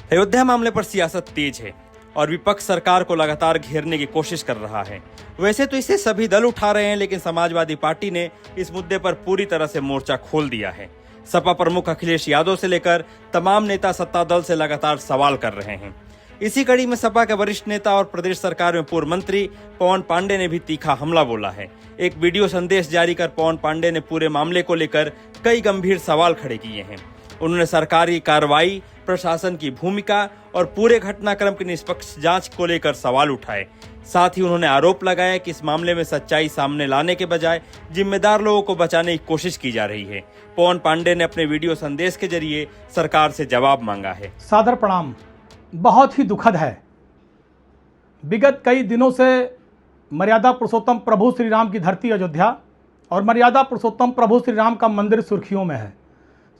अयोध्या मामले पर सियासत तेज है और विपक्ष सरकार को लगातार घेरने की कोशिश कर रहा है। वैसे तो इसे सभी दल उठा रहे हैं, लेकिन समाजवादी पार्टी ने इस मुद्दे पर पूरी तरह से मोर्चा खोल दिया है। सपा प्रमुख अखिलेश यादव से लेकर तमाम नेता सत्ता दल से लगातार सवाल कर रहे हैं। इसी कड़ी में सपा के वरिष्ठ नेता और प्रदेश सरकार में पूर्व मंत्री पवन पांडे ने भी तीखा हमला बोला है। एक वीडियो संदेश जारी कर पवन पांडे ने पूरे मामले को लेकर कई गंभीर सवाल खड़े किए हैं। उन्होंने सरकारी कार्रवाई, प्रशासन की भूमिका और पूरे घटनाक्रम की निष्पक्ष जांच को लेकर सवाल उठाए। साथ ही उन्होंने आरोप लगाया कि इस मामले में सच्चाई सामने लाने के बजाय जिम्मेदार लोगों को बचाने की कोशिश की जा रही है। पवन पांडे ने अपने वीडियो संदेश के जरिए सरकार से जवाब मांगा है। सादर प्रणाम। बहुत ही दुखद है, विगत कई दिनों से मर्यादा पुरुषोत्तम प्रभु श्री राम की धरती अयोध्या और मर्यादा पुरुषोत्तम प्रभु श्री राम का मंदिर सुर्खियों में है।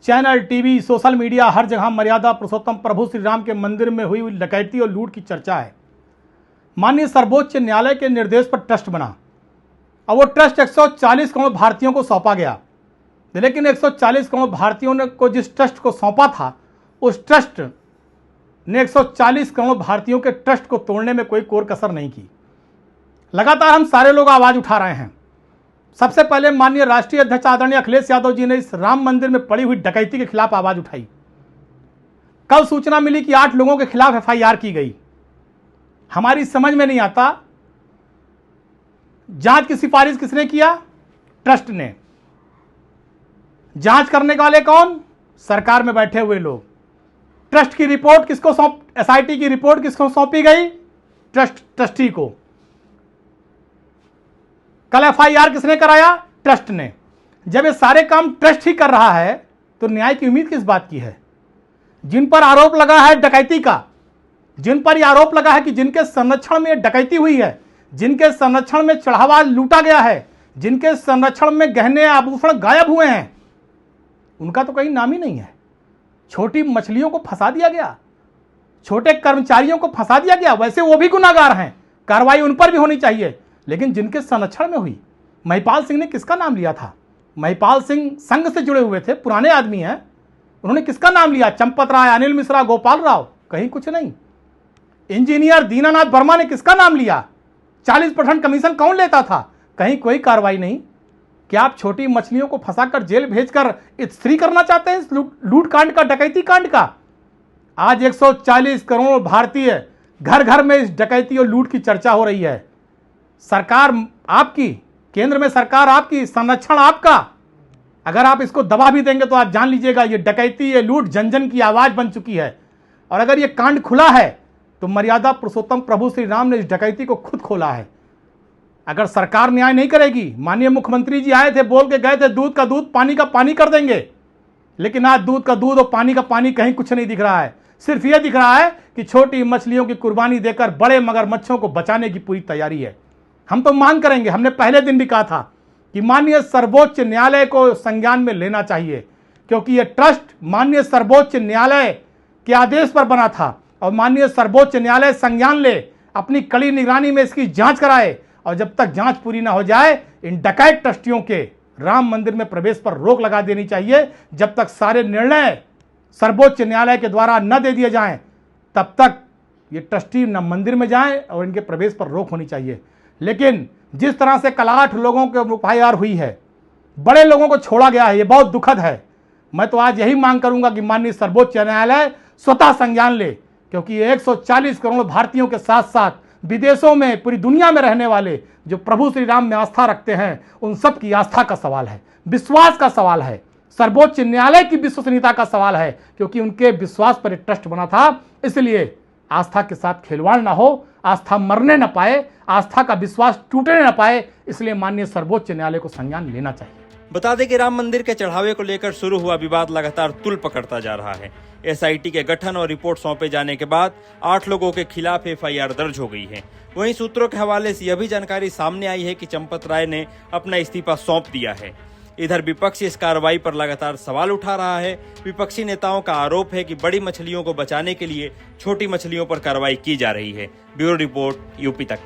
चैनल, टीवी, सोशल मीडिया, हर जगह मर्यादा पुरुषोत्तम प्रभु श्री राम के मंदिर में हुई डकैती और लूट की चर्चा है। माननीय सर्वोच्च न्यायालय के निर्देश पर ट्रस्ट बना और वो ट्रस्ट 140 करोड़ भारतीयों को सौंपा गया, लेकिन 140 करोड़ भारतीयों ने को जिस ट्रस्ट को सौंपा था, उस ट्रस्ट ने 140 करोड़ भारतीयों के ट्रस्ट को तोड़ने में कोई कोर कसर नहीं की। लगातार हम सारे लोग आवाज उठा रहे हैं। सबसे पहले माननीय राष्ट्रीय अध्यक्ष आदरणीय अखिलेश यादव जी ने इस राम मंदिर में पड़ी हुई डकैती के खिलाफ आवाज उठाई। कल सूचना मिली कि 8 लोगों के खिलाफ एफआईआर की गई। हमारी समझ में नहीं आता, जांच की सिफारिश किसने किया? ट्रस्ट ने। जांच करने वाले कौन? सरकार में बैठे हुए लोग। ट्रस्ट की रिपोर्ट किसको एसआईटी की रिपोर्ट किसको सौंपी गई? ट्रस्टी को। कल एफआईआर किसने कराया? ट्रस्ट ने। जब ये सारे काम ट्रस्ट ही कर रहा है तो न्याय की उम्मीद किस बात की है? जिन पर आरोप लगा है डकैती का, जिन पर यह आरोप लगा है कि जिनके संरक्षण में डकैती हुई है, जिनके संरक्षण में चढ़ावा लूटा गया है, जिनके संरक्षण में गहने आभूषण गायब हुए हैं, उनका तो कहीं नाम ही नहीं है। छोटी मछलियों को फंसा दिया गया, छोटे कर्मचारियों को फंसा दिया गया। वैसे वो भी गुनाहगार हैं, कार्रवाई उन पर भी होनी चाहिए, लेकिन जिनके संरक्षण में हुई। महिपाल सिंह ने किसका नाम लिया था? महिपाल सिंह संघ से जुड़े हुए थे, पुराने आदमी हैं। उन्होंने किसका नाम लिया? चंपत राय, अनिल मिश्रा, गोपाल राव, कहीं कुछ नहीं। इंजीनियर दीनानाथ वर्मा ने किसका नाम लिया? 40% कमीशन कौन लेता था? कहीं कोई कार्रवाई नहीं। क्या आप छोटी मछलियों को फंसाकर जेल भेजकर स्त्री करना चाहते हैं इस लूट कांड का, डकैती कांड का? आज 140 करोड़ भारतीय घर घर में इस डकैती और लूट की चर्चा हो रही है। सरकार आपकी, केंद्र में सरकार आपकी, संरक्षण आपका। अगर आप इसको दबा भी देंगे तो आप जान लीजिएगा ये डकैती, ये लूट जन जन की आवाज बन चुकी है। और अगर ये कांड खुला है तो मर्यादा पुरुषोत्तम प्रभु श्री राम ने इस डकैती को खुद खोला है। अगर सरकार न्याय नहीं करेगी, माननीय मुख्यमंत्री जी आए थे, बोल के गए थे दूध का दूध, पानी का पानी कर देंगे, लेकिन आज दूध का दूध और पानी का पानी कहीं कुछ नहीं दिख रहा है। सिर्फ यह दिख रहा है कि छोटी मछलियों की कुर्बानी देकर बड़े मगरमच्छों को बचाने की पूरी तैयारी है। हम तो मांग करेंगे, हमने पहले दिन भी कहा था कि माननीय सर्वोच्च न्यायालय को संज्ञान में लेना चाहिए, क्योंकि यह ट्रस्ट माननीय सर्वोच्च न्यायालय के आदेश पर बना था और माननीय सर्वोच्च न्यायालय संज्ञान ले, अपनी कड़ी निगरानी में इसकी जांच कराए और जब तक जांच पूरी ना हो जाए इन डकैत ट्रस्टियों के राम मंदिर में प्रवेश पर रोक लगा देनी चाहिए। जब तक सारे निर्णय सर्वोच्च न्यायालय के द्वारा न दे दिए जाएं, तब तक ये ट्रस्टी न मंदिर में जाएं और इनके प्रवेश पर रोक होनी चाहिए। लेकिन जिस तरह से कल 8 लोगों के एफआईआर हुई है, बड़े लोगों को छोड़ा गया है, ये बहुत दुखद है। मैं तो आज यही मांग करूंगा कि माननीय सर्वोच्च न्यायालय स्वतः संज्ञान ले, क्योंकि 140 करोड़ भारतीयों के साथ साथ विदेशों में, पूरी दुनिया में रहने वाले जो प्रभु श्री राम में आस्था रखते हैं, उन सब की आस्था का सवाल है, विश्वास का सवाल है, सर्वोच्च न्यायालय की विश्वसनीयता का सवाल है, क्योंकि उनके विश्वास पर ट्रस्ट बना था। इसलिए आस्था के साथ खिलवाड़ ना हो, आस्था मरने न पाए, आस्था का विश्वास टूटने न पाए, इसलिए माननीय सर्वोच्च न्यायालय को संज्ञान लेना चाहिए। बता दें कि राम मंदिर के चढ़ावे को लेकर शुरू हुआ विवाद लगातार तुल पकड़ता जा रहा है। एसआईटी के गठन और रिपोर्ट सौंपे जाने के बाद 8 लोगों के खिलाफ एफआईआर दर्ज हो गई है। वहीं सूत्रों के हवाले से यह भी जानकारी सामने आई है कि चंपत राय ने अपना इस्तीफा सौंप दिया है। इधर विपक्ष इस कार्रवाई पर लगातार सवाल उठा रहा है। विपक्षी नेताओं का आरोप है कि बड़ी मछलियों को बचाने के लिए छोटी मछलियों पर कार्रवाई की जा रही है। ब्यूरो रिपोर्ट, यूपी तक।